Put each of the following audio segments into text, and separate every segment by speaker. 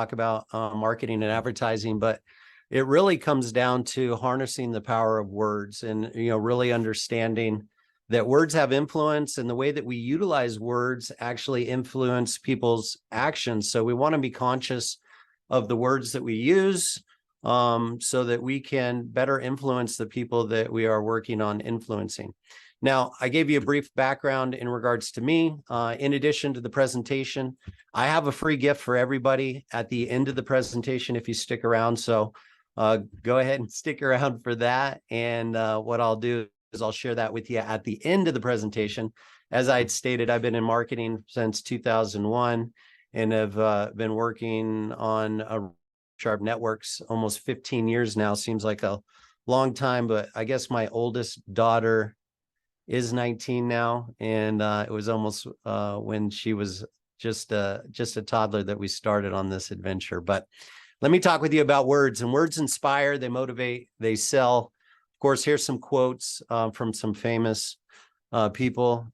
Speaker 1: talk about marketing and advertising, but it really comes down to harnessing the power of words and, really understanding that words have influence, and the way that we utilize words actually influence people's actions. So we want to be conscious of the words that we use, so that we can better influence the people that we are working on influencing. Now, I gave you a brief background in regards to me. In addition to the presentation, I have a free gift for everybody at the end of the presentation if you stick around. So go ahead and stick around for that. And what I'll do is I'll share that with you at the end of the presentation. As I had stated, I've been in marketing since 2001 and have been working on RazoRSharp Networks almost 15 years now. Seems like a long time, but I guess my oldest daughter is 19 now, and it was almost when she was just a toddler that we started on this adventure. But let me talk with you about words. And words inspire, they motivate, they sell. Of course, here's some quotes from some famous people: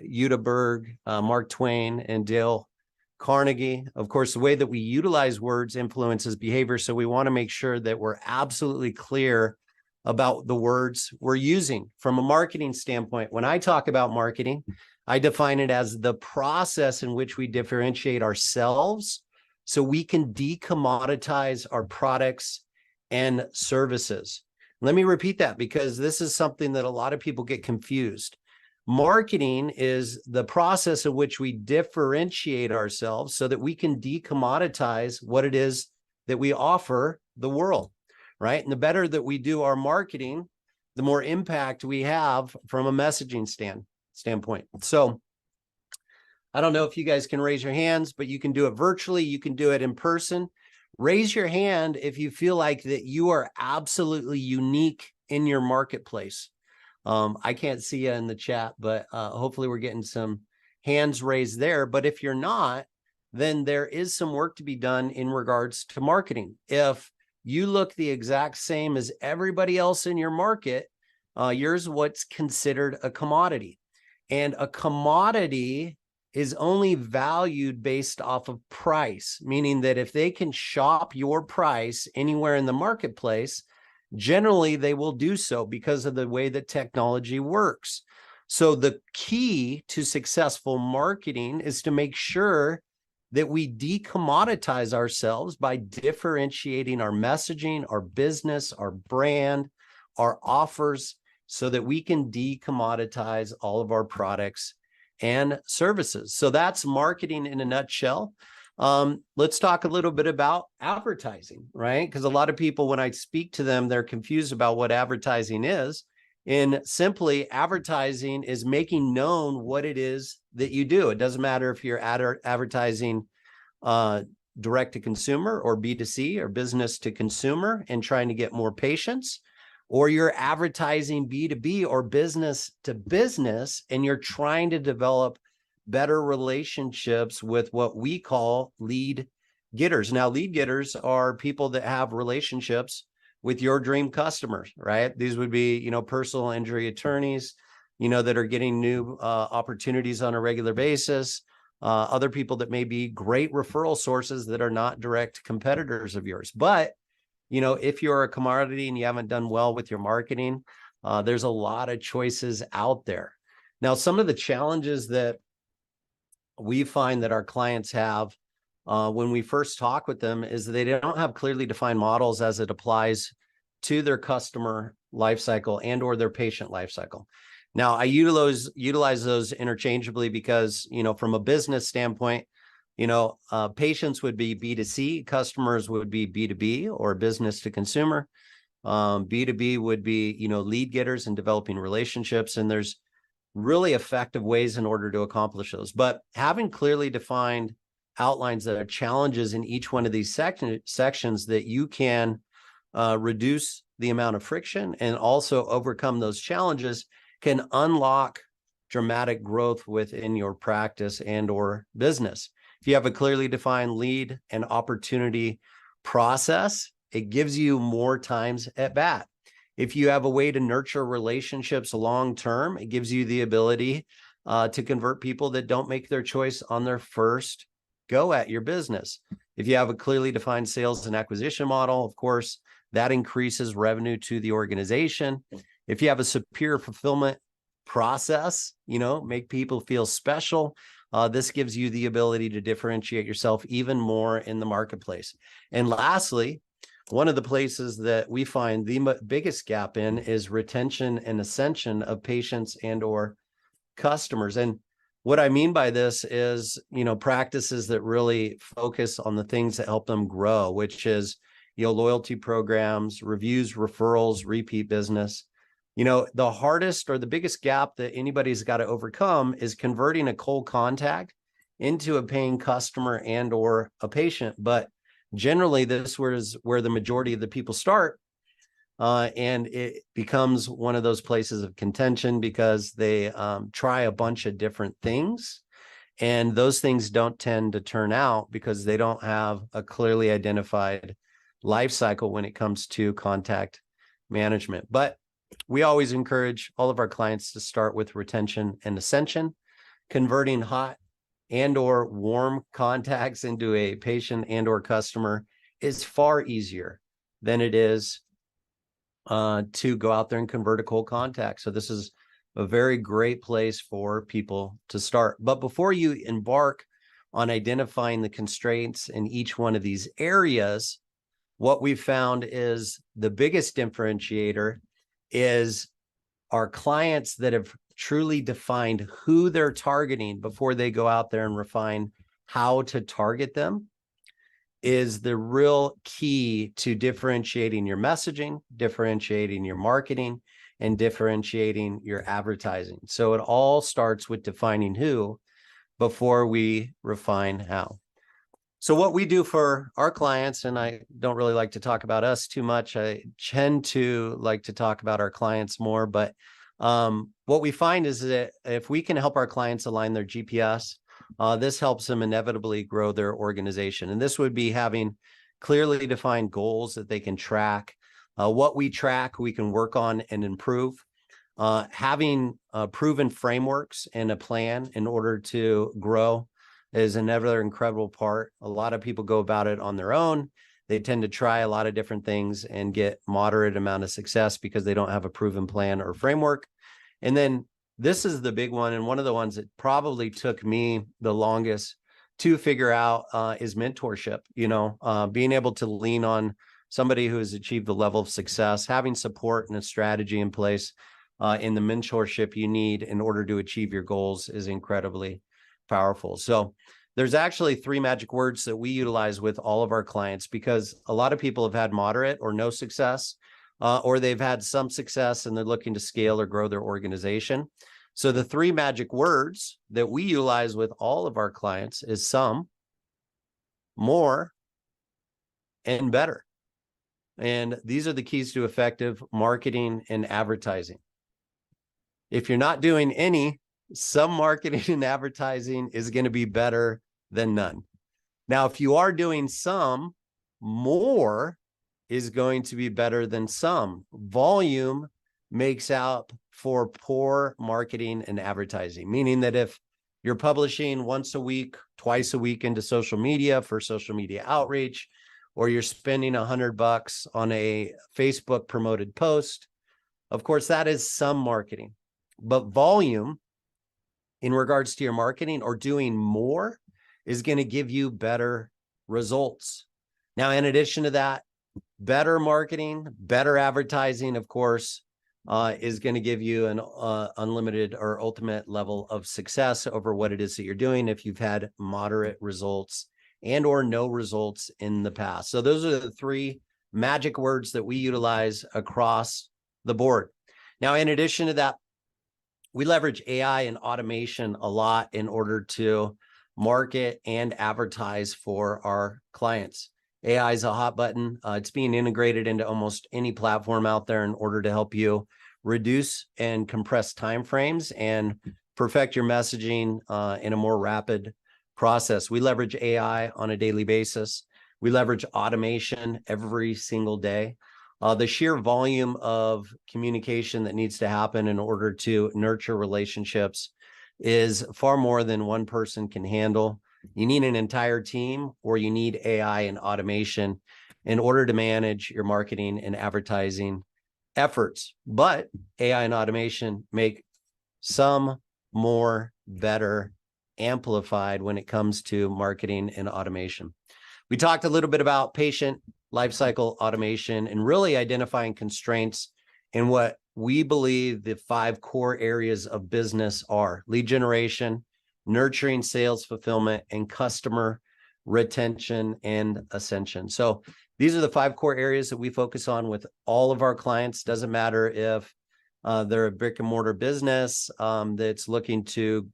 Speaker 1: Uta Berg, Mark Twain, and Dale Carnegie. Of course, the way that we utilize words influences behavior, so we want to make sure that we're absolutely clear about the words we're using. From a marketing standpoint, when I talk about marketing, I define it as the process in which we differentiate ourselves so we can decommoditize our products and services. Let me repeat that, because this is something that a lot of people get confused. Marketing is the process in which we differentiate ourselves so that we can decommoditize what it is that we offer the world, right? And the better that we do our marketing, the more impact we have from a messaging standpoint. So I don't know if you guys can raise your hands, but you can do it virtually. You can do it in person. Raise your hand if you feel like that you are absolutely unique in your marketplace. I can't see you in the chat, but hopefully we're getting some hands raised there. But if you're not, then there is some work to be done in regards to marketing. If you look the exact same as everybody else in your market, yours what's considered a commodity. And a commodity is only valued based off of price, meaning that if they can shop your price anywhere in the marketplace, generally they will do so because of the way that technology works. So the key to successful marketing is to make sure that we decommoditize ourselves by differentiating our messaging, our business, our brand, our offers, so that we can decommoditize all of our products and services. So that's marketing in a nutshell. Let's talk a little bit about advertising, right? Because a lot of people, when I speak to them, they're confused about what advertising is. And simply, advertising is making known what it is that you do. It doesn't matter if you're advertising direct to consumer or B2C or business to consumer and trying to get more patients, or you're advertising B2B or business to business and you're trying to develop better relationships with what we call lead getters. Now, lead getters are people that have relationships with your dream customers, right? These would be, personal injury attorneys, that are getting new opportunities on a regular basis. Other people that may be great referral sources that are not direct competitors of yours. But, if you're a commodity and you haven't done well with your marketing, there's a lot of choices out there. Now, some of the challenges that we find that our clients have when we first talk with them is that they don't have clearly defined models as it applies to their customer lifecycle and or their patient lifecycle. Now, I utilize those interchangeably because, from a business standpoint, patients would be B2C, customers would be B2B or business to consumer. B2B would be, lead getters and developing relationships. And there's really effective ways in order to accomplish those. But having clearly defined outlines that are challenges in each one of these sections that you can reduce the amount of friction and also overcome those challenges can unlock dramatic growth within your practice and or business. If you have a clearly defined lead and opportunity process, it gives you more times at bat. If you have a way to nurture relationships long-term, it gives you the ability to convert people that don't make their choice on their first go at your business. If you have a clearly defined sales and acquisition model, of course, that increases revenue to the organization. If you have a superior fulfillment process, make people feel special, this gives you the ability to differentiate yourself even more in the marketplace. And lastly, one of the places that we find the biggest gap in is retention and ascension of patients and or customers. And what I mean by this is, practices that really focus on the things that help them grow, which is, loyalty programs, reviews, referrals, repeat business. The hardest or the biggest gap that anybody's got to overcome is converting a cold contact into a paying customer and or a patient. But generally, this was where the majority of the people start. And it becomes one of those places of contention because they try a bunch of different things. And those things don't tend to turn out because they don't have a clearly identified life cycle when it comes to contact management. But we always encourage all of our clients to start with retention and ascension. Converting hot and or warm contacts into a patient and or customer is far easier than it is to go out there and convert a cold contact. So this is a very great place for people to start. But before you embark on identifying the constraints in each one of these areas, what we've found is the biggest differentiator is our clients that have truly defined who they're targeting before they go out there and refine how to target them is the real key to differentiating your messaging, differentiating your marketing, and differentiating your advertising. So it all starts with defining who before we refine how. So what we do for our clients, and I don't really like to talk about us too much. I tend to like to talk about our clients more, but what we find is that if we can help our clients align their GPS, this helps them inevitably grow their organization. And this would be having clearly defined goals that they can track. What we track, we can work on and improve. Having proven frameworks and a plan in order to grow is another incredible part. A lot of people go about it on their own. They tend to try a lot of different things and get moderate amount of success because they don't have a proven plan or framework. And then this is the big one, and one of the ones that probably took me the longest to figure out is mentorship. Being able to lean on somebody who has achieved the level of success, having support and a strategy in place in the mentorship you need in order to achieve your goals is incredibly powerful. So there's actually 3 magic words that we utilize with all of our clients because a lot of people have had moderate or no success, or they've had some success and they're looking to scale or grow their organization. So the 3 magic words that we utilize with all of our clients is some, more, and better. And these are the keys to effective marketing and advertising. If you're not doing any, some marketing and advertising is going to be better than none. Now, if you are doing some, more is going to be better than some. Volume makes out for poor marketing and advertising, meaning that if you're publishing once a week, twice a week into social media for social media outreach, or you're spending $100 on a Facebook promoted post, of course, that is some marketing. But volume in regards to your marketing or doing more is going to give you better results. Now, in addition to that, better marketing, better advertising, of course, is going to give you an unlimited or ultimate level of success over what it is that you're doing if you've had moderate results and or no results in the past. So those are the 3 magic words that we utilize across the board. Now, in addition to that, we leverage AI and automation a lot in order to market and advertise for our clients. AI is a hot button. It's being integrated into almost any platform out there in order to help you reduce and compress timeframes and perfect your messaging in a more rapid process. We leverage AI on a daily basis. We leverage automation every single day. The sheer volume of communication that needs to happen in order to nurture relationships is far more than one person can handle. You need an entire team, or you need AI and automation in order to manage your marketing and advertising efforts. But AI and automation make some more better amplified when it comes to marketing and automation. We talked a little bit about patient lifecycle automation and really identifying constraints in what we believe the 5 core areas of business are: lead generation, nurturing sales fulfillment, and customer retention and ascension. So these are the 5 core areas that we focus on with all of our clients. Doesn't matter if they're a brick and mortar business that's looking to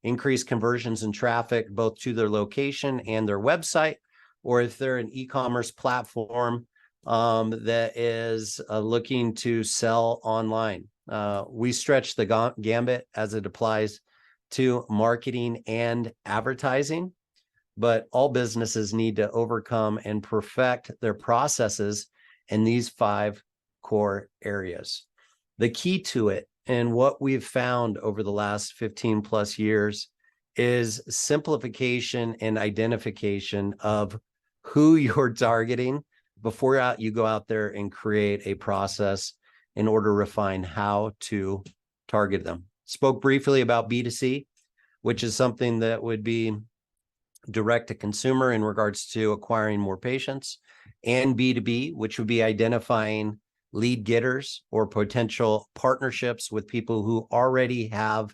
Speaker 1: increase conversions and traffic both to their location and their website, or if they're an e-commerce platform that is looking to sell online. We stretch the gambit as it applies to marketing and advertising, but all businesses need to overcome and perfect their processes in these 5 core areas. The key to it, and what we've found over the last 15 plus years, is simplification and identification of who you're targeting before you go out there and create a process in order to refine how to target them. Spoke briefly about B2C, which is something that would be direct to consumer in regards to acquiring more patients, and B2B, which would be identifying lead getters or potential partnerships with people who already have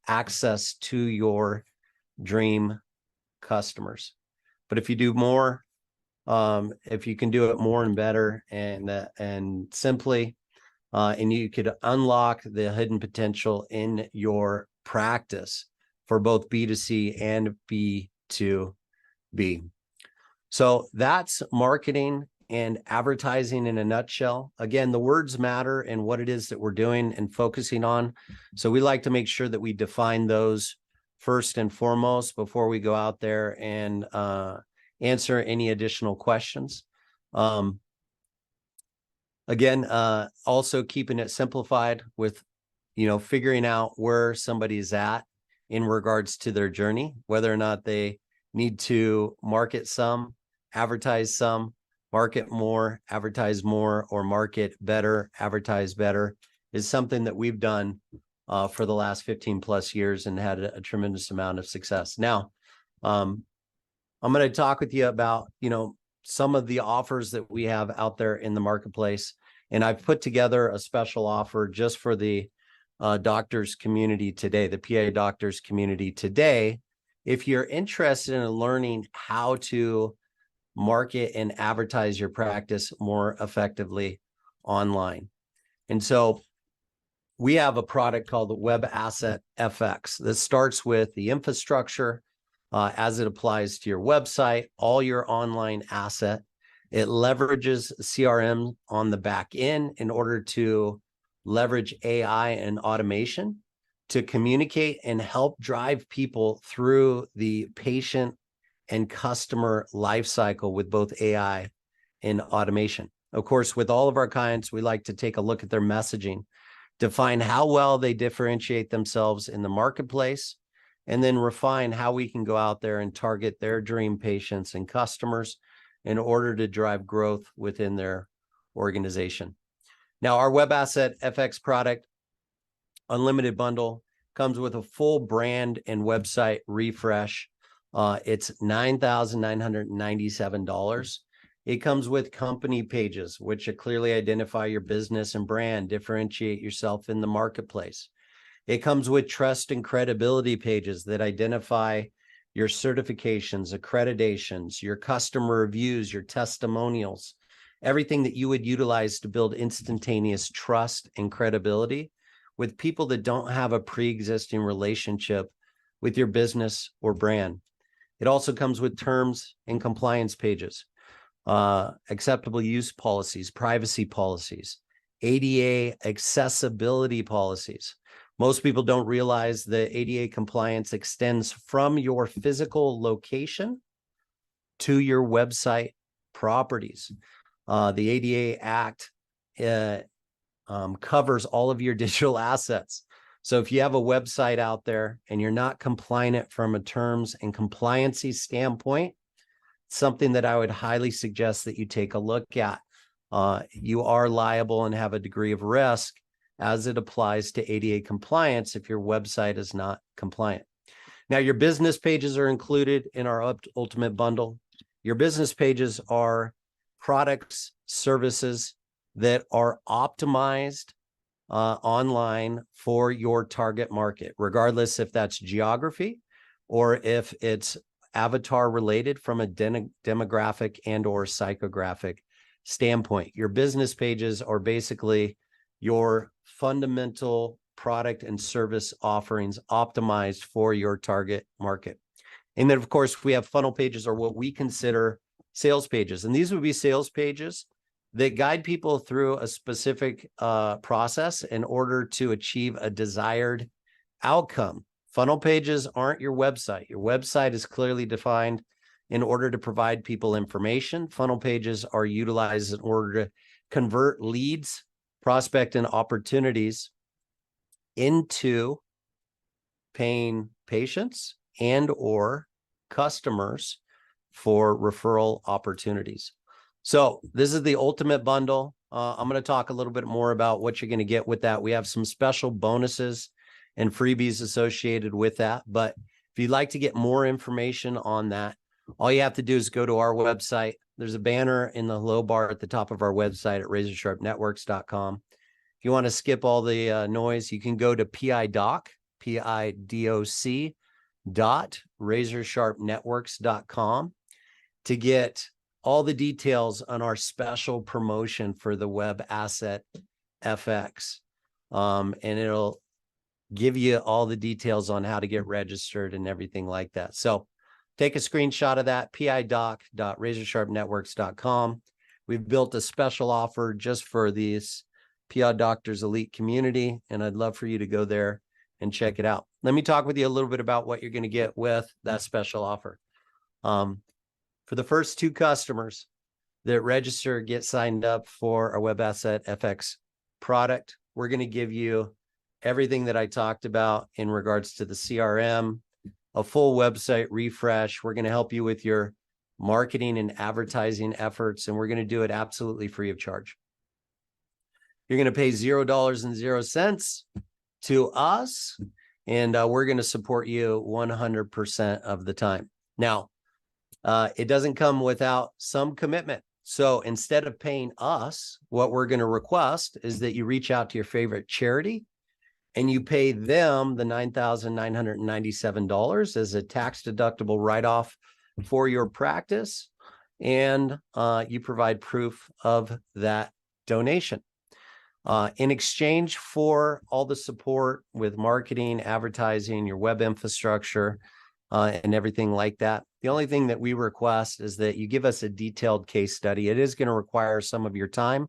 Speaker 1: access to your dream customers. But if you do more, if you can do it more and better and simply, and you could unlock the hidden potential in your practice for both B2C and B2B. So that's marketing and advertising in a nutshell. Again, the words matter and what it is that we're doing and focusing on. So we like to make sure that we define those first and foremost before we go out there and answer any additional questions. Again, also keeping it simplified with, figuring out where somebody's at in regards to their journey, whether or not they need to market some, advertise some, market more, advertise more, or market better, advertise better, is something that we've done for the last 15 plus years and had a tremendous amount of success. Now, I'm going to talk with you about, some of the offers that we have out there in the marketplace. And I've put together a special offer just for the doctors community today, the PA doctors community today. If you're interested in learning how to market and advertise your practice more effectively online. And so we have a product called the Web Asset FX that starts with the infrastructure as it applies to your website, all your online asset. It leverages CRM on the back end in order to leverage AI and automation to communicate and help drive people through the patient and customer life cycle with both AI and automation. Of course, with all of our clients, we like to take a look at their messaging, define how well they differentiate themselves in the marketplace, and then refine how we can go out there and target their dream patients and customers in order to drive growth within their organization. Now, our Web Asset FX product, Unlimited Bundle, comes with a full brand and website refresh. It's $9,997. It comes with company pages, which clearly identify your business and brand, differentiate yourself in the marketplace. It comes with trust and credibility pages that identify your certifications, accreditations, your customer reviews, your testimonials, everything that you would utilize to build instantaneous trust and credibility with people that don't have a pre-existing relationship with your business or brand. It also comes with terms and compliance pages, acceptable use policies, privacy policies, ADA accessibility policies. Most people don't realize that ADA compliance extends from your physical location to your website properties. The ADA Act covers all of your digital assets. So if you have a website out there and you're not compliant from a terms and compliancy standpoint, something that I would highly suggest that you take a look at. You are liable and have a degree of risk as it applies to ADA compliance if your website is not compliant. Now, your business pages are included in our ultimate bundle. Your business pages are products, services that are optimized online for your target market, regardless if that's geography or if it's avatar related from a demographic and or psychographic standpoint. Your business pages are basically your fundamental product and service offerings optimized for your target market. And then, of course, we have funnel pages, or what we consider sales pages. And these would be sales pages that guide people through a specific process in order to achieve a desired outcome. Funnel pages aren't your website. Your website is clearly defined in order to provide people information. Funnel pages are utilized in order to convert leads, prospect, and opportunities into paying patients and or customers for referral opportunities. So this is the ultimate bundle. I'm going to talk a little bit more about what you're going to get with that. We have some special bonuses and freebies associated with that. But if you'd like to get more information on that, all you have to do is go to our website. There's a banner in the low bar at the top of our website at RazoRSharpNetworks.com. If you want to skip all the noise, you can go to PIDOC.RazoRSharpNetworks.com to get all the details on our special promotion for the Web Asset FX. And it'll give you all the details on how to get registered and everything like that. So take a screenshot of that, PIDOC.RazoRSharpNetworks.com. We've built a special offer just for these PI Doctors Elite community, and I'd love for you to go there and check it out. Let me talk with you a little bit about what you're going to get with that special offer. For the first 2 customers that register, get signed up for our Web Asset FX product, we're going to give you everything that I talked about in regards to the CRM, a full website refresh. We're going to help you with your marketing and advertising efforts, and we're going to do it absolutely free of charge. You're going to pay $0.00 to us, and we're going to support you 100% of the time. Now, it doesn't come without some commitment. So instead of paying us, what we're going to request is that you reach out to your favorite charity and you pay them the $9,997 as a tax-deductible write-off for your practice, and you provide proof of that donation. In exchange for all the support with marketing, advertising, your web infrastructure, and everything like that, the only thing that we request is that you give us a detailed case study. It is going to require some of your time,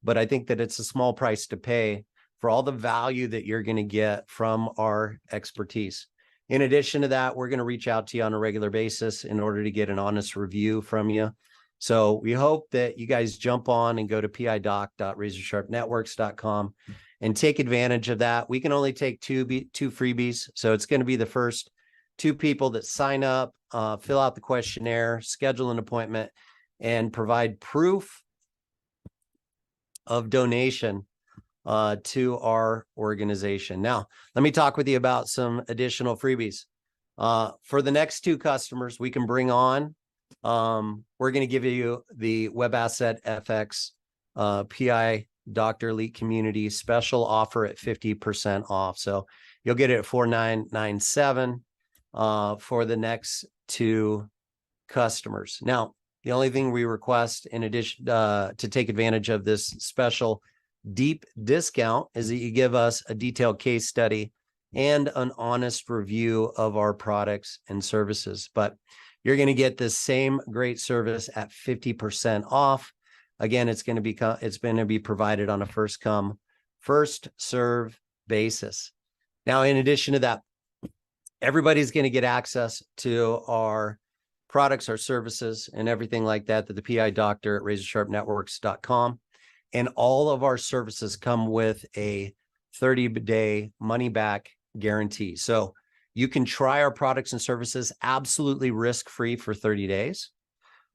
Speaker 1: but I think that it's a small price to pay for all the value that you're going to get from our expertise. In addition to that, we're going to reach out to you on a regular basis in order to get an honest review from you. So we hope that you guys jump on and go to PIDOC.RazoRSharpNetworks.com and take advantage of that. We can only take two freebies. So it's going to be the first 2 people that sign up, fill out the questionnaire, schedule an appointment, and provide proof of donation to our organization. Now, let me talk with you about some additional freebies. For the next 2 customers we can bring on, we're going to give you the Web Asset FX PI Doctor Elite Community special offer at 50% off. So you'll get it at $4,997 for the next 2 customers. Now, the only thing we request in addition to take advantage of this special deep discount is that you give us a detailed case study and an honest review of our products and services. But you're going to get this same great service at 50% off. Again, it's going to be provided on a first come, first serve basis. Now, in addition to that, everybody's going to get access to our products, our services, and everything like that, the PI Doctor at RazoRSharpNetworks.com. And all of our services come with a 30-day money-back guarantee. So you can try our products and services absolutely risk-free for 30 days,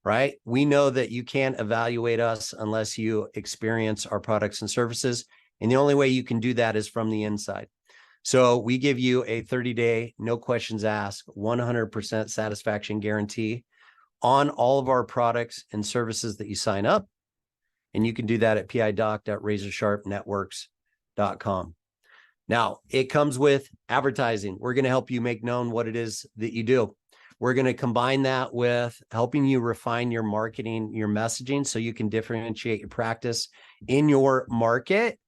Speaker 1: right? We know that you can't evaluate us unless you experience our products and services. And the only way you can do that is from the inside. So we give you a 30-day, no questions asked, 100% satisfaction guarantee on all of our products and services that you sign up. And you can do that at pidoc.RazoRSharpNetworks.com. Now, it comes with advertising. We're going to help you make known what it is that you do. We're going to combine that with helping you refine your marketing, your messaging, so you can differentiate your practice in your market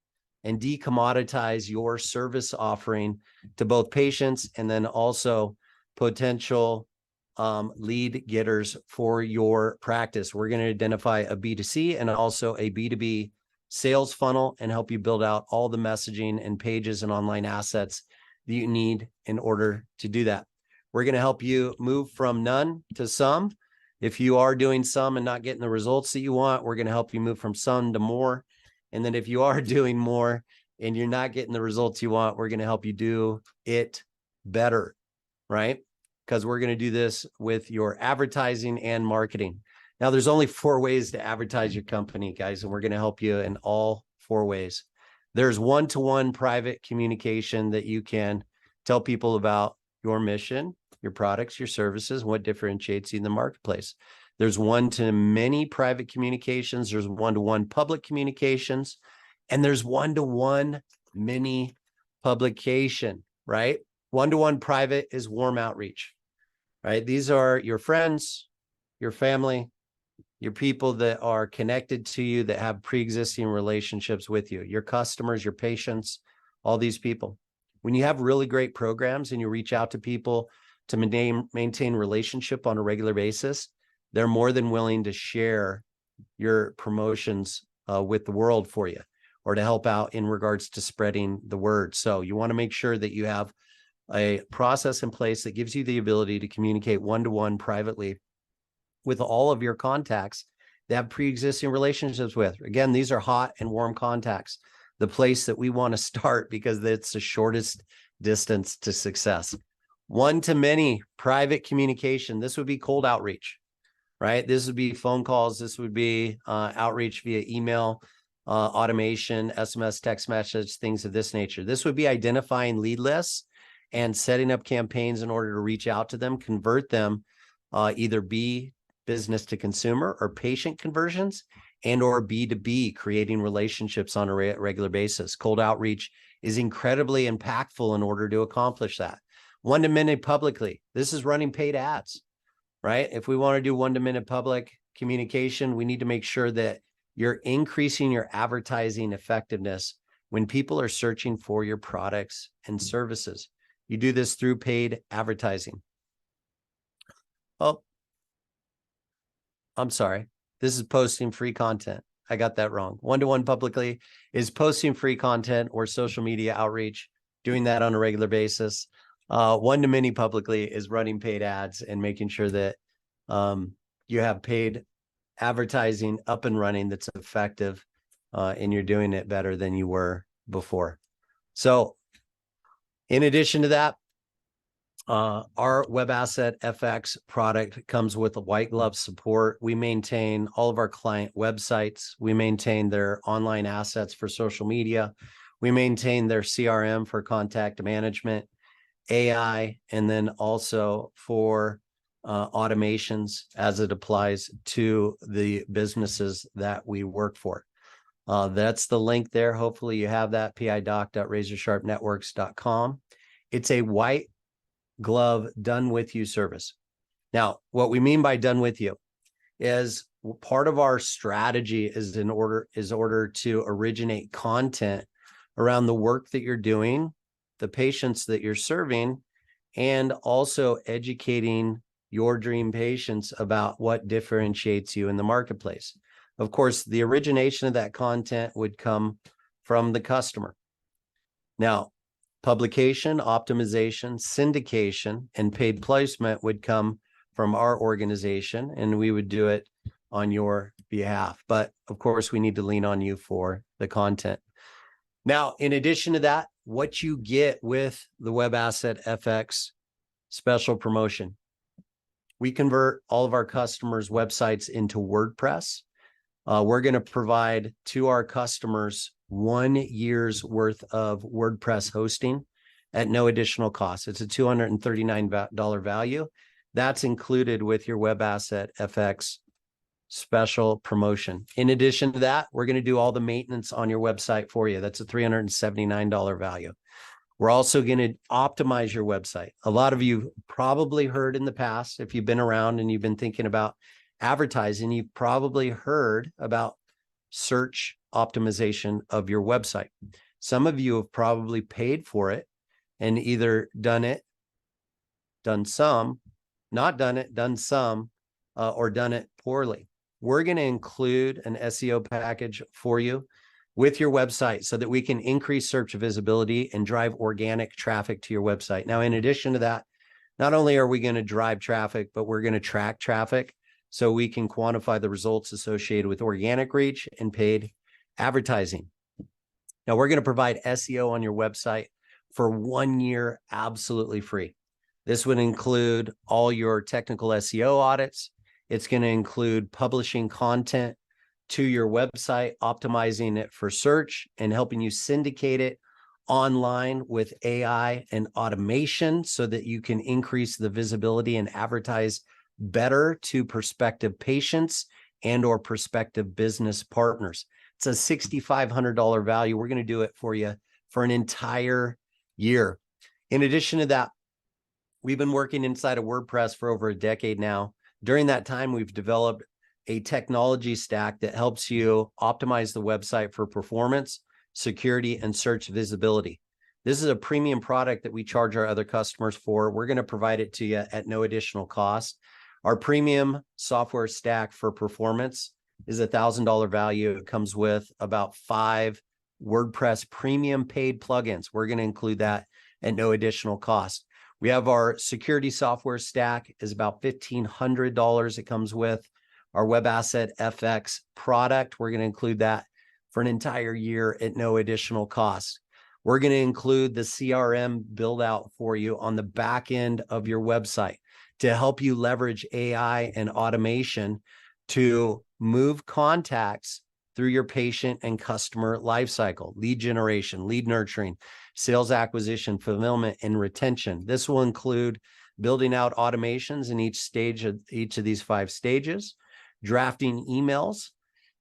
Speaker 1: and decommoditize your service offering to both patients and then also potential lead getters for your practice. We're going to identify a B2C and also a B2B sales funnel and help you build out all the messaging and pages and online assets that you need in order to do that. We're going to help you move from none to some. If you are doing some and not getting the results that you want, we're going to help you move from some to more. And then if you are doing more and you're not getting the results you want, we're going to help you do it better, right? Because we're going to do this with your advertising and marketing. Now, there's only 4 ways to advertise your company, guys, and we're going to help you in all 4 ways. There's one-to-one private communication that you can tell people about your mission, your products, your services, what differentiates you in the marketplace. There's one-to-many private communications. There's one-to-one public communications, and there's one-to-one mini publication, right? One-to-one private is warm outreach, right? These are your friends, your family, your people that are connected to you, that have pre-existing relationships with you, your customers, your patients, all these people. When you have really great programs and you reach out to people to maintain relationship on a regular basis, they're more than willing to share your promotions with the world for you, or to help out in regards to spreading the word. So you want to make sure that you have a process in place that gives you the ability to communicate one-to-one privately with all of your contacts that have pre-existing relationships with. Again, these are hot and warm contacts, the place that we want to start because it's the shortest distance to success. One-to-many private communication. This would be cold outreach, right? This would be phone calls. This would be outreach via email, automation, SMS, text message, things of this nature. This would be identifying lead lists and setting up campaigns in order to reach out to them, convert them, either B, business to consumer, or patient conversions, and or B2B, creating relationships on a regular basis. Cold outreach is incredibly impactful in order to accomplish that. One-to-many publicly. This is running paid ads, right? If we want to do one-to-many public communication, we need to make sure that you're increasing your advertising effectiveness when people are searching for your products and services. You do this through paid advertising. Oh, I'm sorry. This is posting free content. I got that wrong. One-to-one publicly is posting free content or social media outreach, doing that on a regular basis. One-to-many publicly is running paid ads and making sure that you have paid advertising up and running that's effective, and you're doing it better than you were before. So in addition to that, our Web Asset FX product comes with a white glove support. We maintain all of our client websites. We maintain their online assets for social media. We maintain their CRM for contact management, AI, and then also for automations as it applies to the businesses that we work for. That's the link there. Hopefully you have that, pidoc.RazoRSharpNetworks.com. It's a white glove done with you service. Now, what we mean by done with you is part of our strategy is in order to originate content around the work that you're doing, the patients that you're serving, and also educating your dream patients about what differentiates you in the marketplace. Of course, the origination of that content would come from the customer. Now, publication, optimization, syndication, and paid placement would come from our organization, and we would do it on your behalf. But of course, we need to lean on you for the content. Now, in addition to that, what you get with the Web Asset FX special promotion, we convert all of our customers' websites into WordPress. We're going to provide to our customers 1 year's worth of WordPress hosting at no additional cost. It's a $239 value. That's included with your Web Asset FX special promotion. In addition to that, we're going to do all the maintenance on your website for you. That's a $379 value. We're also going to optimize your website. A lot of you probably heard in the past, if you've been around and you've been thinking about advertising, you've probably heard about search optimization of your website. Some of you have probably paid for it and either done it, done some, not done it, done some, or done it poorly. We're going to include an SEO package for you with your website so that we can increase search visibility and drive organic traffic to your website. Now, in addition to that, not only are we going to drive traffic, but we're going to track traffic so we can quantify the results associated with organic reach and paid advertising. Now, we're going to provide SEO on your website for 1 year absolutely free. This would include all your technical SEO audits. It's going to include publishing content to your website, optimizing it for search, and helping you syndicate it online with AI and automation so that you can increase the visibility and advertise better to prospective patients and or prospective business partners. It's a $6,500 value. We're going to do it for you for an entire year. In addition to that, we've been working inside of WordPress for over a decade now. During that time, we've developed a technology stack that helps you optimize the website for performance, security, and search visibility. This is a premium product that we charge our other customers for. We're going to provide it to you at no additional cost. Our premium software stack for performance is a $1,000 value. It comes with about 5 WordPress premium paid plugins. We're going to include that at no additional cost. We have our security software stack is about $1,500. It comes with our Web Asset FX product. We're going to include that for an entire year at no additional cost. We're going to include the CRM build out for you on the back end of your website to help you leverage AI and automation to move contacts through your patient and customer lifecycle, lead generation, lead nurturing, sales acquisition, fulfillment, and retention. This will include building out automations in each stage of each of these 5 stages, drafting emails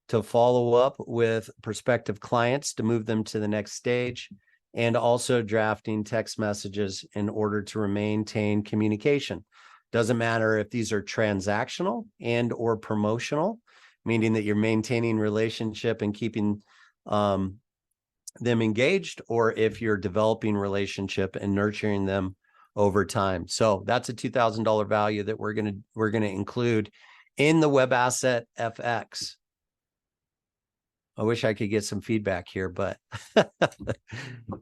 Speaker 1: to follow up with prospective clients to move them to the next stage, and also drafting text messages in order to maintain communication. Doesn't matter if these are transactional and or promotional, meaning that you're maintaining relationship and keeping them engaged, or if you're developing relationship and nurturing them over time. So that's a $2,000 value that we're going to include in the Web Asset FX. I wish I could get some feedback here, but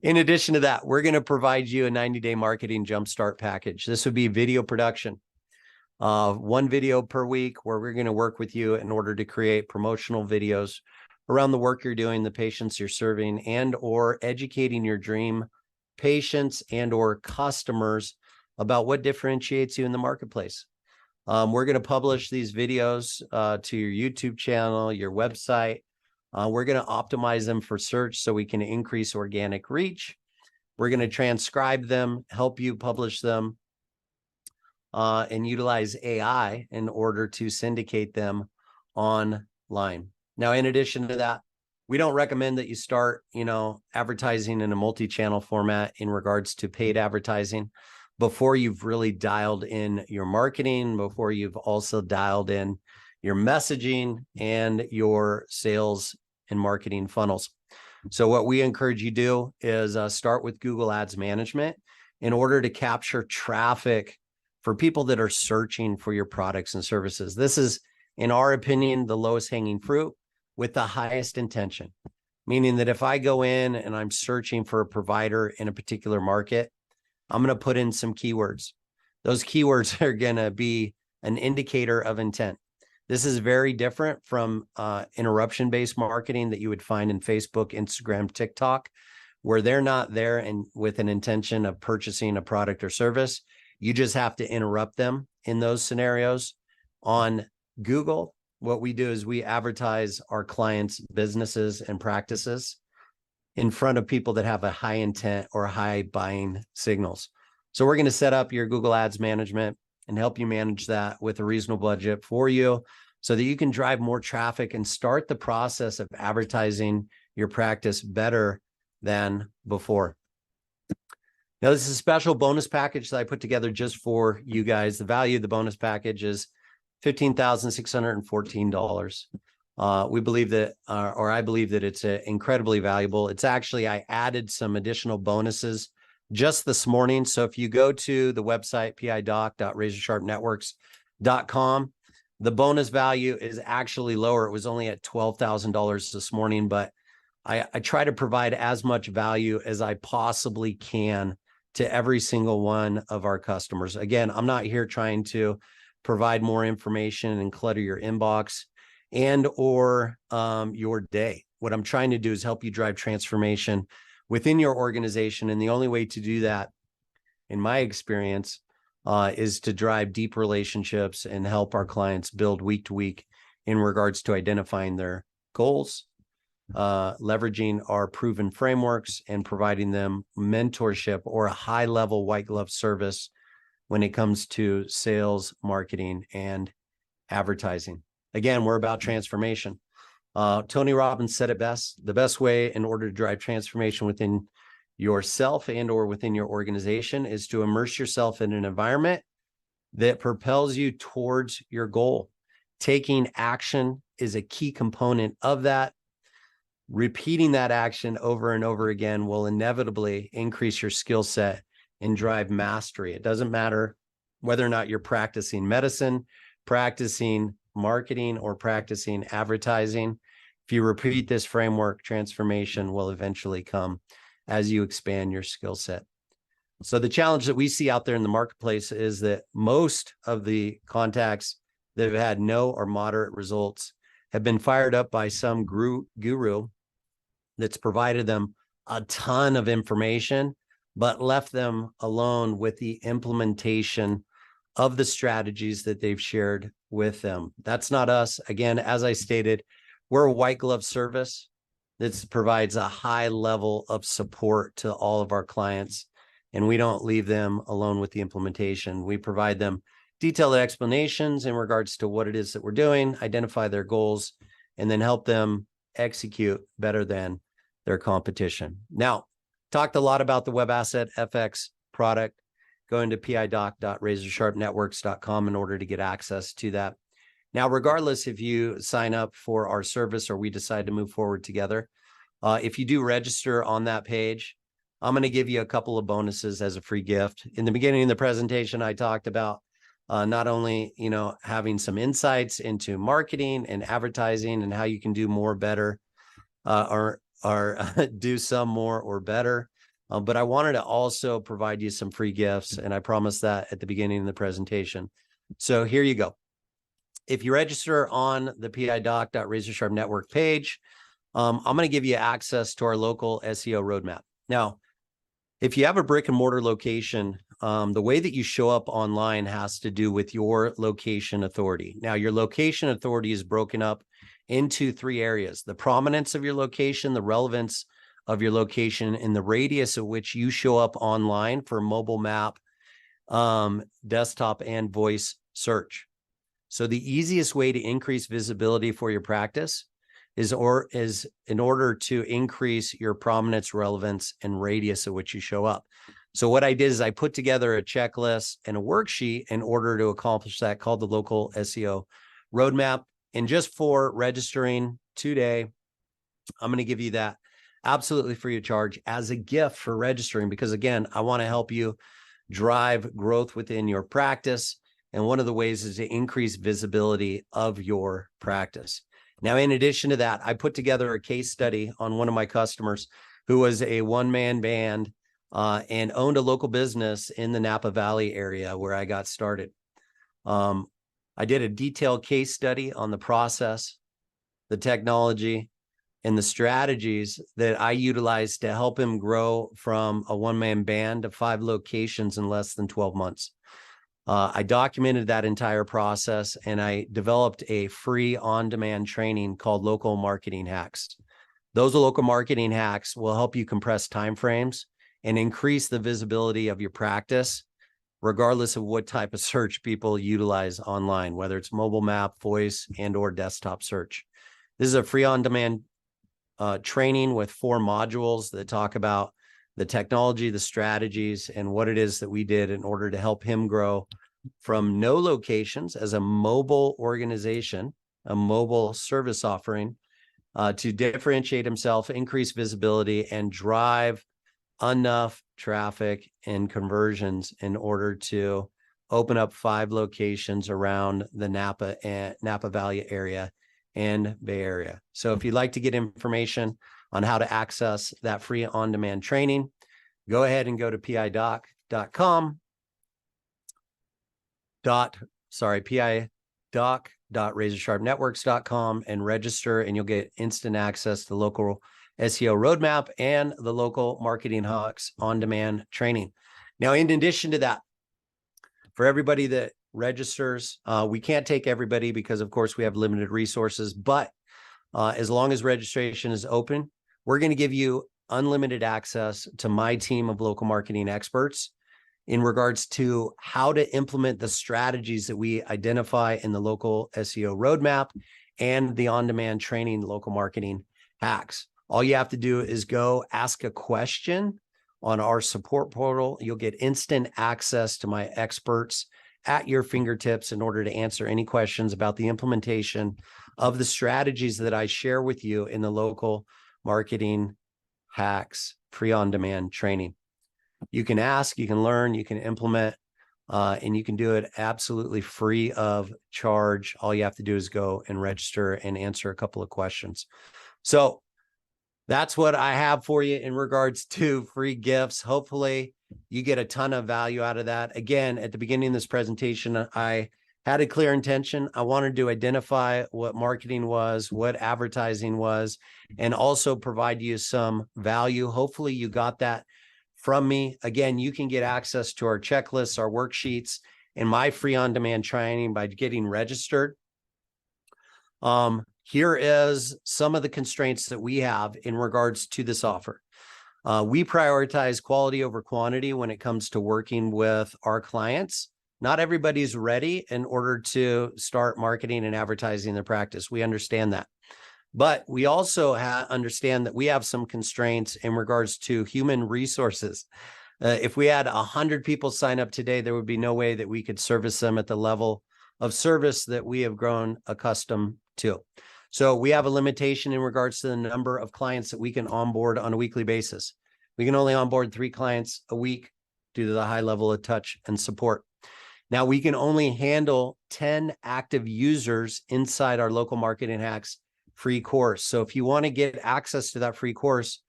Speaker 1: in addition to that, we're going to provide you a 90-day marketing jumpstart package. This would be video production, 1 video per week, where we're going to work with you in order to create promotional videos around the work you're doing, the patients you're serving, and or educating your dream patients and or customers about what differentiates you in the marketplace. We're going to publish these videos to your YouTube channel, your website. We're going to optimize them for search so we can increase organic reach. We're going to transcribe them, help you publish them, and utilize AI in order to syndicate them online. Now, in addition to that, we don't recommend that you start, advertising in a multi-channel format in regards to paid advertising before you've really dialed in your marketing, before you've also dialed in your messaging and your sales and marketing funnels. So what we encourage you to do is start with Google Ads Management in order to capture traffic for people that are searching for your products and services. This is, in our opinion, the lowest hanging fruit with the highest intention, meaning that if I go in and I'm searching for a provider in a particular market, I'm going to put in some keywords. Those keywords are going to be an indicator of intent. This is very different from interruption-based marketing that you would find in Facebook, Instagram, TikTok, where they're not there and with an intention of purchasing a product or service. You just have to interrupt them in those scenarios. On Google, what we do is we advertise our clients' businesses and practices in front of people that have a high intent or high buying signals. So we're going to set up your Google Ads management and help you manage that with a reasonable budget for you so that you can drive more traffic and start the process of advertising your practice better than before. Now, this is a special bonus package that I put together just for you guys. The value of the bonus package is $15,614. We believe that, or I believe that it's incredibly valuable. It's actually, I added some additional bonuses just this morning. So if you go to the website, pidoc.RazoRSharpNetworks.com, the bonus value is actually lower. It was only at $12,000 this morning, but I try to provide as much value as I possibly can to every single one of our customers. Again, I'm not here trying to provide more information and clutter your inbox and or your day. What I'm trying to do is help you drive transformation within your organization. And the only way to do that, in my experience, is to drive deep relationships and help our clients build week to week in regards to identifying their goals, leveraging our proven frameworks, and providing them mentorship or a high level white glove service when it comes to sales, marketing, and advertising. Again, we're about transformation. Tony Robbins said it best: the best way in order to drive transformation within yourself and or within your organization is to immerse yourself in an environment that propels you towards your goal. Taking action is a key component of that. Repeating that action over and over again will inevitably increase your skill set and drive mastery. It doesn't matter whether or not you're practicing medicine, practicing marketing, or practicing advertising. If you repeat this framework, transformation will eventually come as you expand your skill set. So the challenge that we see out there in the marketplace is that most of the contacts that have had no or moderate results have been fired up by some guru that's provided them a ton of information, but left them alone with the implementation of the strategies that they've shared with them. That's not us. Again, as I stated, we're a white glove service that provides a high level of support to all of our clients, and we don't leave them alone with the implementation. We provide them detailed explanations in regards to what it is that we're doing, identify their goals, and then help them execute better than their competition. Now, talked a lot about the Web Asset FX product. Go into pidoc.RazoRSharpNetworks.com in order to get access to that. Now, regardless if you sign up for our service or we decide to move forward together, if you do register on that page, I'm going to give you a couple of bonuses as a free gift. In the beginning of the presentation, I talked about not only, having some insights into marketing and advertising and how you can do more, better, or do some more or better. But I wanted to also provide you some free gifts, and I promised that at the beginning of the presentation. So here you go. If you register on the pidoc.RazoRSharp Network page, I'm going to give you access to our local SEO roadmap. Now, if you have a brick and mortar location, the way that you show up online has to do with your location authority. Now, your location authority is broken up into three areas: the prominence of your location, the relevance of your location, and the radius at which you show up online for mobile map, desktop, and voice search. So the easiest way to increase visibility for your practice is in order to increase your prominence, relevance, and radius at which you show up. So what I did is I put together a checklist and a worksheet in order to accomplish that, called the local SEO roadmap. And just for registering today, I'm going to give you that absolutely free of charge as a gift for registering, because again, I want to help you drive growth within your practice. And one of the ways is to increase visibility of your practice. Now, in addition to that, I put together a case study on one of my customers who was a one-man band and owned a local business in the Napa Valley area where I got started. I I did a detailed case study on the process, the technology, and the strategies that I utilized to help him grow from a one-man band to 5 locations in less than 12 months. I documented that entire process, and I developed a free on-demand training called Local Marketing Hacks. Those local marketing hacks will help you compress timeframes and increase the visibility of your practice, regardless of what type of search people utilize online, whether it's mobile map, voice, and or desktop search. This is a free on-demand training with 4 modules that talk about the technology, the strategies, and what it is that we did in order to help him grow from no locations as a mobile organization, a mobile service offering, to differentiate himself, increase visibility, and drive enough traffic and conversions in order to open up 5 locations around the Napa Valley area and Bay Area. So if you'd like to get information on how to access that free on-demand training, go ahead and go to pidoc.com. pidoc.RazoRSharpNetworks.com and register, and you'll get instant access to the local SEO roadmap and the local marketing hacks on-demand training. Now, in addition to that, for everybody that registers, we can't take everybody because, of course, we have limited resources, but as long as registration is open, we're going to give you unlimited access to my team of local marketing experts in regards to how to implement the strategies that we identify in the local SEO roadmap and the on-demand training local marketing hacks. All you have to do is go ask a question on our support portal. You'll get instant access to my experts at your fingertips in order to answer any questions about the implementation of the strategies that I share with you in the local marketing hacks free on-demand training. You can ask, you can learn, you can implement, and you can do it absolutely free of charge. All you have to do is go and register and answer a couple of questions. So that's what I have for you in regards to free gifts. Hopefully you get a ton of value out of that. Again, at the beginning of this presentation, I had a clear intention. I wanted to identify what marketing was, what advertising was, and also provide you some value. Hopefully you got that from me. Again, you can get access to our checklists, our worksheets, and my free on-demand training by getting registered. Here is some of the constraints that we have in regards to this offer. We prioritize quality over quantity when it comes to working with our clients. Not everybody's ready in order to start marketing and advertising their practice. We understand that. But we also understand that we have some constraints in regards to human resources. If we had 100 people sign up today, there would be no way that we could service them at the level of service that we have grown accustomed to. So we have a limitation in regards to the number of clients that we can onboard on a weekly basis. We can only onboard 3 clients a week due to the high level of touch and support. Now, we can only handle 10 active users inside our local marketing hacks free course. So if you want to get access to that free course,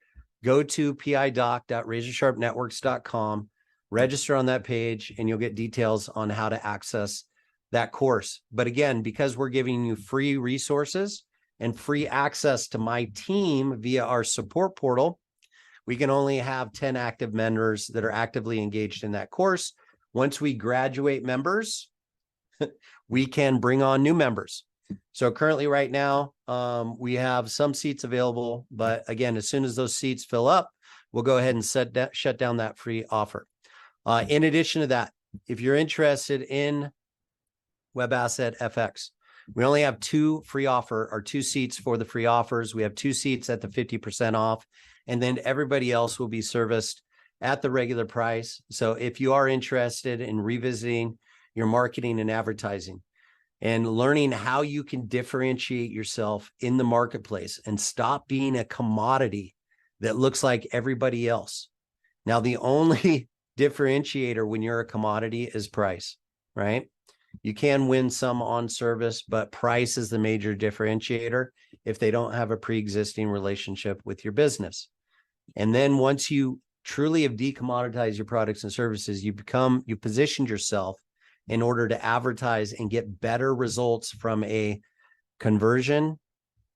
Speaker 1: go to pidoc.RazoRSharpNetworks.com, register on that page, and you'll get details on how to access that course. But again, because we're giving you free resources and free access to my team via our support portal, we can only have 10 active members that are actively engaged in that course. Once we graduate members, we can bring on new members. So currently right now, we have some seats available, but again, as soon as those seats fill up, we'll go ahead and shut down that free offer. In addition to that, if you're interested in Web Asset FX, we only have 2 seats for the free offers. We have 2 seats at the 50% off, and then everybody else will be serviced at the regular price. So if you are interested in revisiting your marketing and advertising and learning how you can differentiate yourself in the marketplace and stop being a commodity that looks like everybody else. Now, the only differentiator when you're a commodity is price, right? You can win some on service, but price is the major differentiator if they don't have a pre-existing relationship with your business. And then once you truly have decommoditized your products and services, you've positioned yourself in order to advertise and get better results from a conversion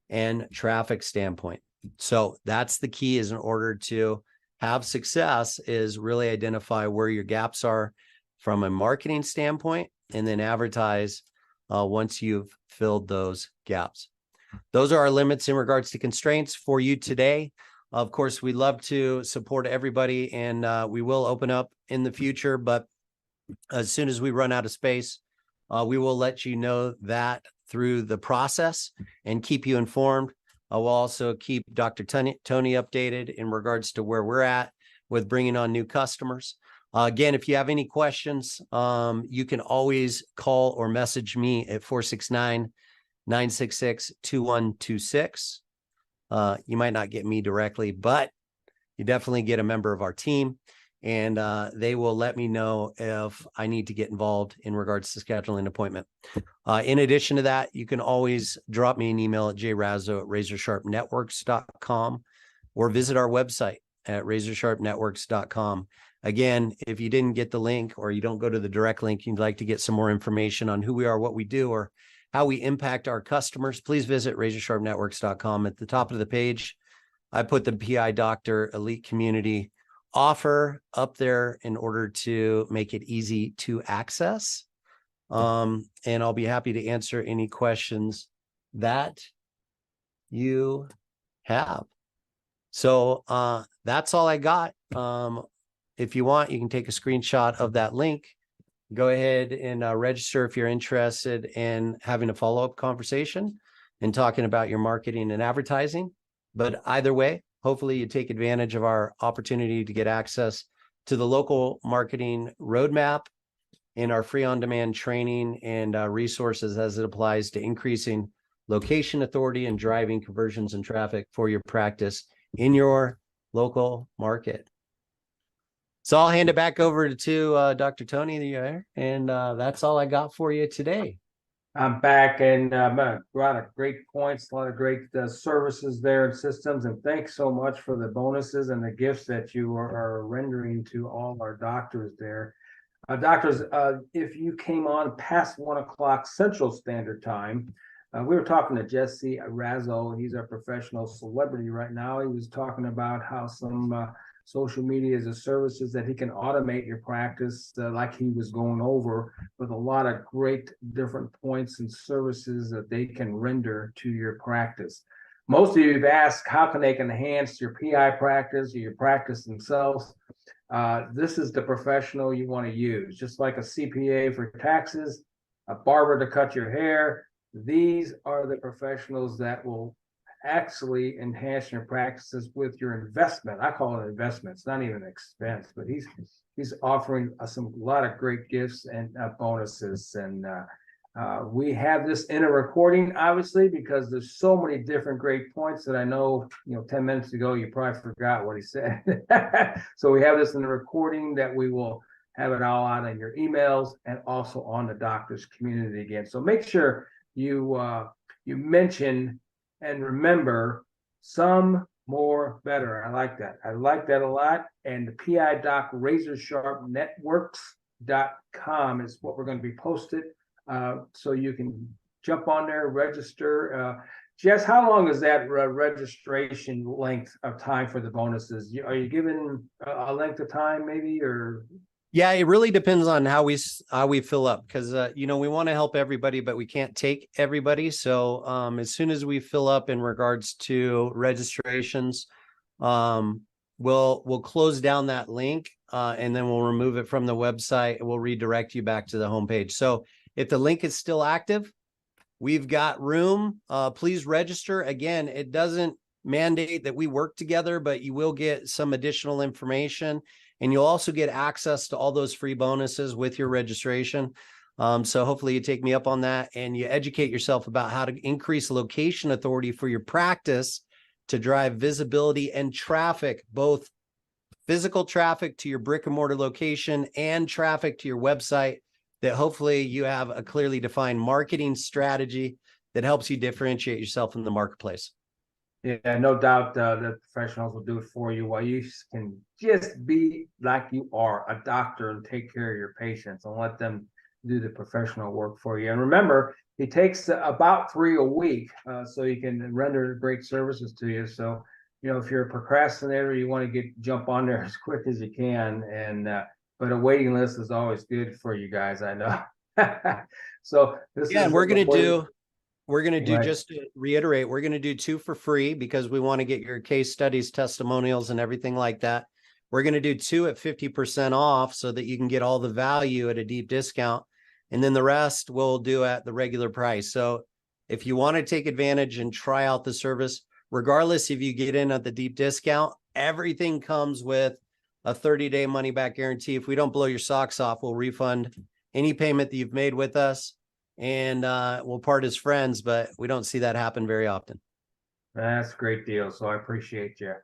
Speaker 1: and traffic standpoint. So that's the key, is in order to have success is really identify where your gaps are from a marketing standpoint, and then advertise once you've filled those gaps. Those are our limits in regards to constraints for you today. Of course, we'd love to support everybody, and we will open up in the future, but as soon as we run out of space, we will let you know that through the process and keep you informed. We'll also keep Dr. Tony updated in regards to where we're at with bringing on new customers. Again, if you have any questions, you can always call or message me at 469-966-2126. You might not get me directly, but you definitely get a member of our team, and they will let me know if I need to get involved in regards to scheduling an appointment. In addition to that, you can always drop me an email at jrazo@RazoRSharpNetworks.com or visit our website at RazoRSharpNetworks.com. Again, if you didn't get the link, or you don't go to the direct link, you'd like to get some more information on who we are, what we do, or how we impact our customers, please visit RazoRSharpNetworks.com. At the top of the page, I put the PI Doctor Elite Community offer up there in order to make it easy to access. And I'll be happy to answer any questions that you have. So that's all I got. If you want, you can take a screenshot of that link. Go ahead and register if you're interested in having a follow-up conversation and talking about your marketing and advertising. But either way, hopefully you take advantage of our opportunity to get access to the local marketing roadmap and our free on-demand training and resources as it applies to increasing location authority and driving conversions and traffic for your practice in your local market. So I'll hand it back over to Dr. Tony there, and that's all I got for you today.
Speaker 2: I'm back, and a lot of great points, a lot of great services there and systems, and thanks so much for the bonuses and the gifts that you are rendering to all our doctors there. Doctors, if you came on past 1 o'clock Central Standard Time, we were talking to Jesse Razo. He's our professional celebrity right now. He was talking about how some social media as a services that he can automate your practice, like he was going over, with a lot of great different points and services that they can render to your practice. Most of you have asked how can they enhance your PI practice or your practice themselves. This is the professional you want to use, just like a CPA for taxes, a barber to cut your hair. These are the professionals that will actually enhance your practices with your investment. I call it investment. It's not even an expense, but he's offering us a lot of great gifts and bonuses. And we have this in a recording, obviously, because there's so many different great points that I know, 10 minutes ago, you probably forgot what he said. So we have this in the recording that we will have it all out in your emails and also on the doctors community again. So make sure you mention and remember some more better. I like that. I like that a lot. And the PI Doc RazoRSharpNetworks.com is what we're going to be posted. So you can jump on there, register. Jess, how long is that registration length of time for the bonuses? Are you given a length of time maybe, or?
Speaker 1: Yeah, it really depends on how we fill up, because we want to help everybody, but we can't take everybody. So as soon as we fill up in regards to registrations, we'll close down that link and then we'll remove it from the website. We'll redirect you back to the homepage. So if the link is still active, we've got room. Please register. Again, it doesn't mandate that we work together, but you will get some additional information. And you'll also get access to all those free bonuses with your registration. So hopefully you take me up on that and you educate yourself about how to increase location authority for your practice to drive visibility and traffic, both physical traffic to your brick and mortar location and traffic to your website, that hopefully you have a clearly defined marketing strategy that helps you differentiate yourself in the marketplace.
Speaker 2: Yeah, no doubt the professionals will do it for you, while you can just be like you are, a doctor, and take care of your patients and let them do the professional work for you. And remember, he takes about 3 a week, so he can render great services to you. So, you know, if you're a procrastinator, you want to jump on there as quick as you can. And but a waiting list is always good for you guys, I know. So this
Speaker 1: Yeah,
Speaker 2: is
Speaker 1: and we're going to do,
Speaker 2: right.
Speaker 1: just to reiterate, we're going to do 2 for free because we want to get your case studies, testimonials, and everything like that. We're going to do 2 at 50% off so that you can get all the value at a deep discount. And then the rest we'll do at the regular price. So if you want to take advantage and try out the service, regardless if you get in at the deep discount, everything comes with a 30-day money back guarantee. If we don't blow your socks off, we'll refund any payment that you've made with us, and we'll part as friends, but we don't see that happen very often.
Speaker 2: That's a great deal. So I appreciate you.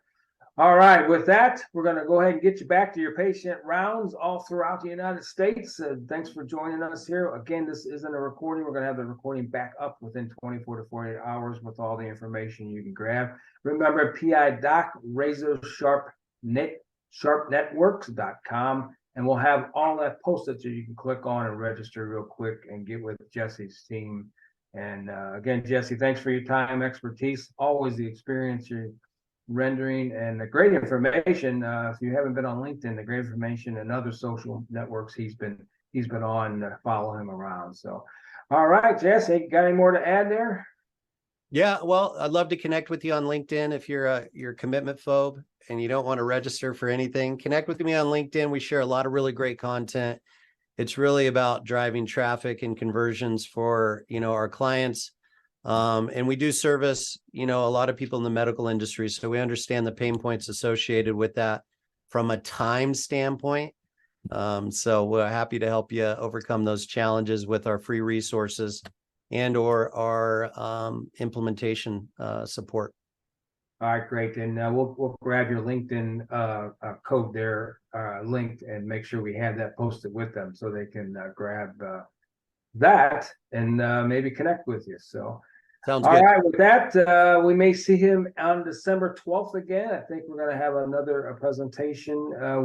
Speaker 2: All right, with that, we're going to go ahead and get you back to your patient rounds all throughout the United States. Thanks for joining us here. Again, this isn't a recording. We're going to have the recording back up within 24 to 48 hours with all the information you can grab. Remember, PI Doc, RazoRSharp Networks.com, and we'll have all that posted so you can click on and register real quick and get with Jesse's team. And again, Jesse, thanks for your time, expertise, always the experience you're rendering, and the great information. If you haven't been on LinkedIn, the great information and other social networks he's been on, follow him around. So, all right, Jesse, got any more to add there?
Speaker 1: Yeah, well, I'd love to connect with you on LinkedIn. If you're a commitment phobe and you don't want to register for anything, connect with me on LinkedIn. We share a lot of really great content. It's really about driving traffic and conversions for, you know, our clients. And we do service, you know, a lot of people in the medical industry. So we understand the pain points associated with that from a time standpoint. So we're happy to help you overcome those challenges with our free resources and or our implementation support.
Speaker 2: All right, great. And we'll grab your LinkedIn code there, linked, and make sure we have that posted with them so they can grab that and maybe connect with you. So
Speaker 1: Sounds
Speaker 2: all
Speaker 1: good.
Speaker 2: right, with that, we may see him on December 12th again. I think we're going to have another presentation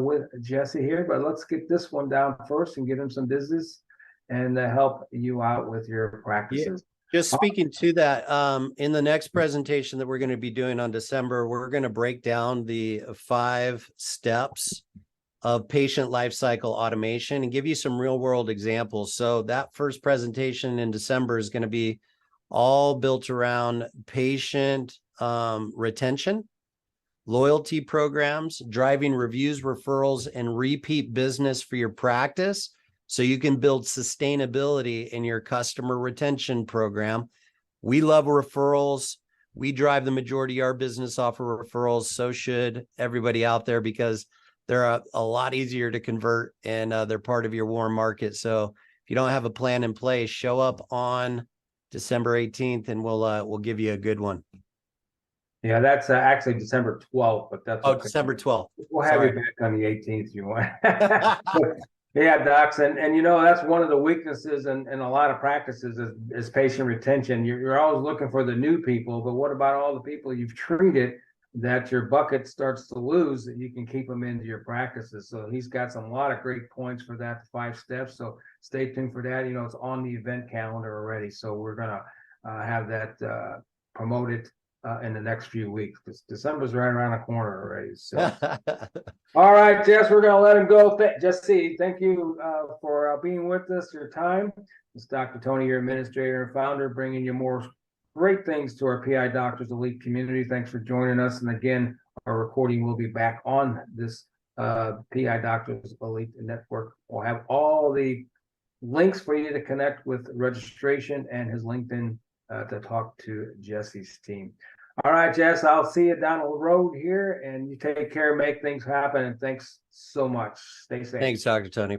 Speaker 2: with Jesse here, but let's get this one down first and get him some business and help you out with your practices.
Speaker 1: Yeah. Just speaking to that, in the next presentation that we're going to be doing on December, we're going to break down the 5 steps of patient lifecycle automation and give you some real world examples. So that first presentation in December is going to be all built around patient retention, loyalty programs, driving reviews, referrals, and repeat business for your practice, so you can build sustainability in your customer retention program. We love referrals. We drive the majority of our business off of referrals. So should everybody out there, because they're a lot easier to convert, and they're part of your warm market. So if you don't have a plan in place, show up on December 18th and we'll give you a good one.
Speaker 2: Yeah, that's actually December 12th, but that's
Speaker 1: okay. December 12th.
Speaker 2: We'll have you back on the 18th if you want. Yeah, docs, and you know, that's one of the weaknesses in a lot of practices is patient retention. You're always looking for the new people, but what about all the people you've treated that your bucket starts to lose, that you can keep them into your practices? So he's got a lot of great points for that, 5 steps. So stay tuned for that. You know, it's on the event calendar already. So we're gonna have that promoted in the next few weeks, because December's right around the corner already. So all right, Jess, we're gonna let him go. Jesse, thank you for being with us, your time. It's Dr. Tony, your administrator and founder, bringing you more great things to our PI Doctors Elite community. Thanks for joining us. And again, our recording will be back on this PI Doctors Elite Network. We'll have all the links for you to connect with registration and his LinkedIn to talk to Jesse's team. All right, Jess, I'll see you down the road here, and you take care, make things happen, and thanks so much. Stay safe.
Speaker 1: Thanks, Dr. Tony.